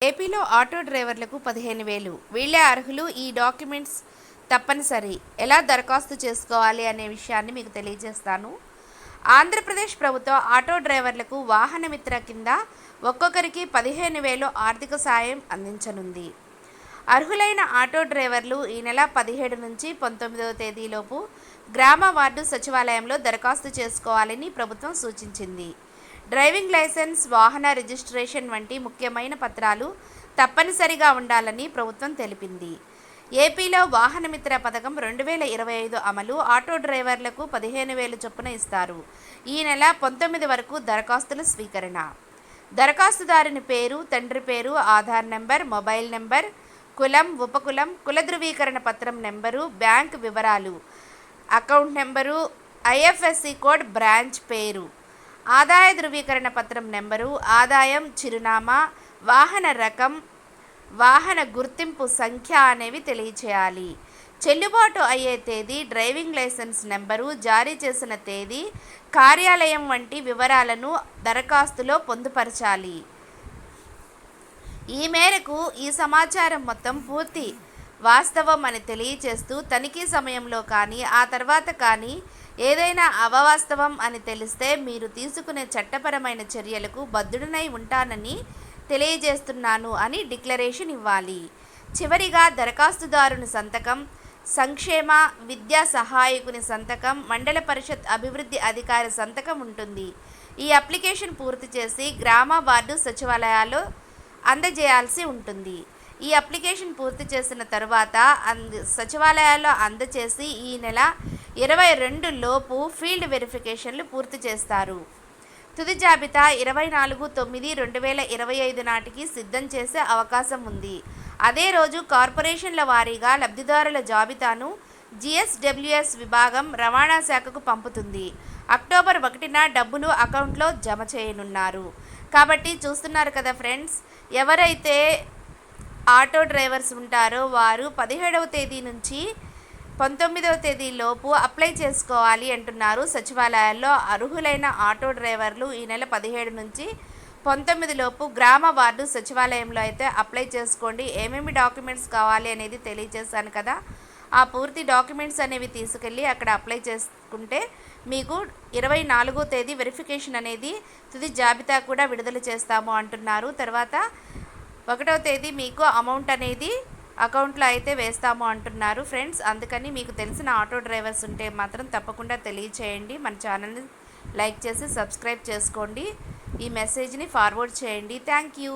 ఏపీలో ఆటో డ్రైవర్లకు 15,000 వీళ్ళే అర్హులు. ఈ డాక్యుమెంట్స్ తప్పనిసరి. ఎలా దరఖాస్తు చేసుకోవాలి అనే విషయాన్ని మీకు తెలియజేస్తాను. ఆంధ్రప్రదేశ్ ప్రభుత్వం ఆటో డ్రైవర్లకు వాహన మిత్ర కింద ఒక్కొక్కరికి 15,000 ఆర్థిక సాయం అందించనుంది. అర్హులైన ఆటో డ్రైవర్లు ఈ నెల 17 నుంచి 19వ తేదీలోపు గ్రామ వార్డు సచివాలయంలో దరఖాస్తు చేసుకోవాలని ప్రభుత్వం సూచించింది. డ్రైవింగ్ లైసెన్స్, వాహన రిజిస్ట్రేషన్ వంటి ముఖ్యమైన పత్రాలు తప్పనిసరిగా ఉండాలని ప్రభుత్వం తెలిపింది. ఏపీలో వాహన మిత్ర పథకం 2025 అమలు. ఆటో డ్రైవర్లకు 15,000 చొప్పున ఇస్తారు. ఈ నెల 19 వరకు దరఖాస్తుల స్వీకరణ. దరఖాస్తుదారుని పేరు, తండ్రి పేరు, ఆధార్ నెంబర్, మొబైల్ నెంబర్, కులం, ఉపకులం, కుల ధృవీకరణ పత్రం నెంబరు, బ్యాంక్ వివరాలు, account number, IFSC code, branch పేరు, ఆదాయ ధృవీకరణ పత్రం నెంబరు, ఆదాయం, చిరునామా, వాహన రకం, వాహన గుర్తింపు సంఖ్య అనేవి తెలియచేయాలి. చెల్లుబాటు అయ్యే తేదీ, డ్రైవింగ్ లైసెన్స్ నెంబరు, జారీ చేసిన తేదీ, కార్యాలయం వంటి వివరాలను దరఖాస్తులో పొందుపరచాలి. ఈ మేరకు ఈ సమాచారం మొత్తం పూర్తి వాస్తవం అని తెలియచేస్తూ తనిఖీ సమయంలో కానీ ఆ తర్వాత కానీ ఏదైనా అవాస్తవం అని తెలిస్తే మీరు తీసుకునే చట్టపరమైన చర్యలకు బద్ధుడనై ఉంటానని తెలియజేస్తున్నాను అని డిక్లరేషన్ ఇవ్వాలి. చివరిగా దరఖాస్తుదారుని సంతకం, సంక్షేమ విద్యా సహాయకుని సంతకం, మండల పరిషత్ అభివృద్ధి అధికారి సంతకం ఉంటుంది. ఈ అప్లికేషన్ పూర్తి చేసి గ్రామ వార్డు సచివాలయాల్లో అందజేయాల్సి ఉంటుంది. ఈ అప్లికేషన్ పూర్తి చేసిన తరువాత సచివాలయాల్లో అందజేసి ఈ నెల 22 లోపు ఫీల్డ్ వెరిఫికేషన్లు పూర్తి చేస్తారు. తుది జాబితా 24/9/2025 నాటికి సిద్ధం చేసే అవకాశం ఉంది. అదే రోజు కార్పొరేషన్ల వారీగా లబ్ధిదారుల జాబితాను GSWS విభాగం రవాణా శాఖకు పంపుతుంది. అక్టోబర్ 1న డబ్బులు అకౌంట్లో జమ చేయనున్నారు. కాబట్టి చూస్తున్నారు కదా ఫ్రెండ్స్, ఎవరైతే ఆటో డ్రైవర్స్ ఉంటారో వారు 17వ తేదీ నుంచి 19వ తేదీలోపు అప్లై చేసుకోవాలి అంటున్నారు సచివాలయాల్లో. అర్హులైన ఆటో డ్రైవర్లు ఈ నెల 17 నుంచి 19 లోపు గ్రామ వార్డు సచివాలయంలో అయితే అప్లై చేసుకోండి. ఏమేమి డాక్యుమెంట్స్ కావాలి అనేది తెలియజేశాను కదా, ఆ పూర్తి డాక్యుమెంట్స్ అనేవి తీసుకెళ్ళి అక్కడ అప్లై చేసుకుంటే మీకు 24వ తేదీ వెరిఫికేషన్ అనేది తుది జాబితా కూడా విడుదల చేస్తాము అంటున్నారు. తర్వాత 1వ తేదీ మీకు అమౌంట్ అనేది అకౌంట్లో అయితే వేస్తాము అంటున్నారు ఫ్రెండ్స్. అందుకని మీకు తెలిసిన ఆటో డ్రైవర్స్ ఉంటే మాత్రం తప్పకుండా తెలియచేయండి. మన ఛానల్ని లైక్ చేసి సబ్స్క్రైబ్ చేసుకోండి. ఈ మెసేజ్ని ఫార్వర్డ్ చేయండి. Thank you.